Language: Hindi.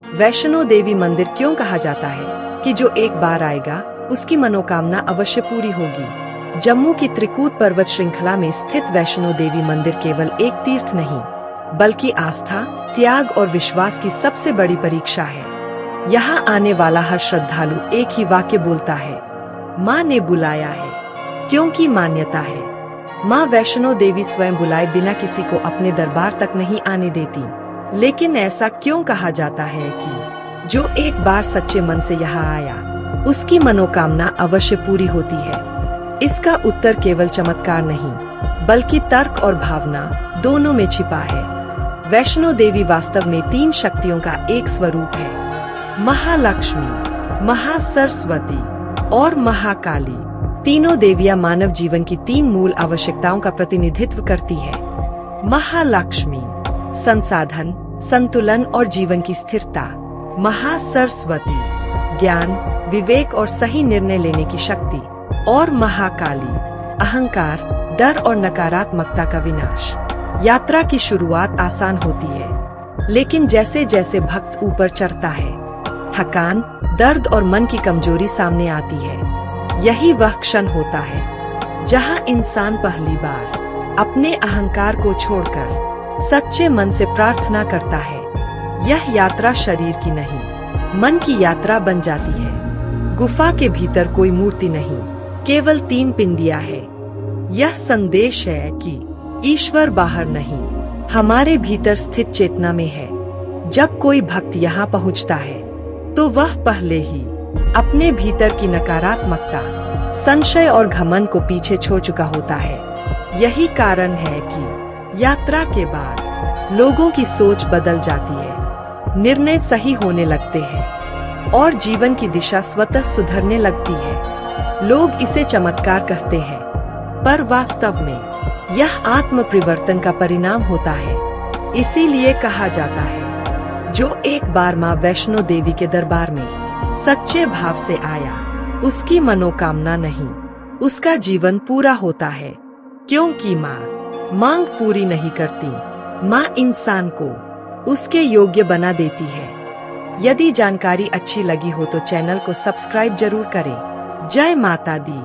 वैष्णो देवी मंदिर क्यों कहा जाता है कि जो एक बार आएगा उसकी मनोकामना अवश्य पूरी होगी। जम्मू की त्रिकूट पर्वत श्रृंखला में स्थित वैष्णो देवी मंदिर केवल एक तीर्थ नहीं, बल्कि आस्था, त्याग और विश्वास की सबसे बड़ी परीक्षा है। यहाँ आने वाला हर श्रद्धालु एक ही वाक्य बोलता है, माँ ने बुलाया है। क्योंकि मान्यता है, माँ वैष्णो देवी स्वयं बुलाए बिना किसी को अपने दरबार तक नहीं आने देती। लेकिन ऐसा क्यों कहा जाता है कि जो एक बार सच्चे मन से यहाँ आया उसकी मनोकामना अवश्य पूरी होती है? इसका उत्तर केवल चमत्कार नहीं, बल्कि तर्क और भावना दोनों में छिपा है। वैष्णो देवी वास्तव में 3 शक्तियों का एक स्वरूप है, महालक्ष्मी, महासरस्वती और महाकाली। तीनों देवियां मानव जीवन की 3 मूल आवश्यकताओं का प्रतिनिधित्व करती है। महालक्ष्मी संसाधन, संतुलन और जीवन की स्थिरता। महासरस्वती ज्ञान, विवेक और सही निर्णय लेने की शक्ति। और महाकाली अहंकार, डर और नकारात्मकता का विनाश। यात्रा की शुरुआत आसान होती है, लेकिन जैसे जैसे भक्त ऊपर चढ़ता है, थकान, दर्द और मन की कमजोरी सामने आती है। यही वह क्षण होता है जहां इंसान पहली बार अपने अहंकार को छोड़कर सच्चे मन से प्रार्थना करता है। यह यात्रा शरीर की नहीं, मन की यात्रा बन जाती है। गुफा के भीतर कोई मूर्ति नहीं, केवल 3 पिंडियां है। यह संदेश है कि ईश्वर बाहर नहीं, हमारे भीतर स्थित चेतना में है। जब कोई भक्त यहाँ पहुँचता है तो वह पहले ही अपने भीतर की नकारात्मकता, संशय और घमंड को पीछे छोड़ चुका होता है। यही कारण है कि यात्रा के बाद लोगों की सोच बदल जाती है, निर्णय सही होने लगते हैं और जीवन की दिशा स्वतः सुधरने लगती है। लोग इसे चमत्कार कहते हैं, पर वास्तव में यह आत्म परिवर्तन का परिणाम होता है। इसीलिए कहा जाता है, जो एक बार माँ वैष्णो देवी के दरबार में सच्चे भाव से आया, उसकी मनोकामना नहीं, उसका जीवन पूरा होता है। क्योंकि माँ मांग पूरी नहीं करती, माँ इंसान को उसके योग्य बना देती है। यदि जानकारी अच्छी लगी हो तो चैनल को सब्सक्राइब जरूर करें। जय माता दी।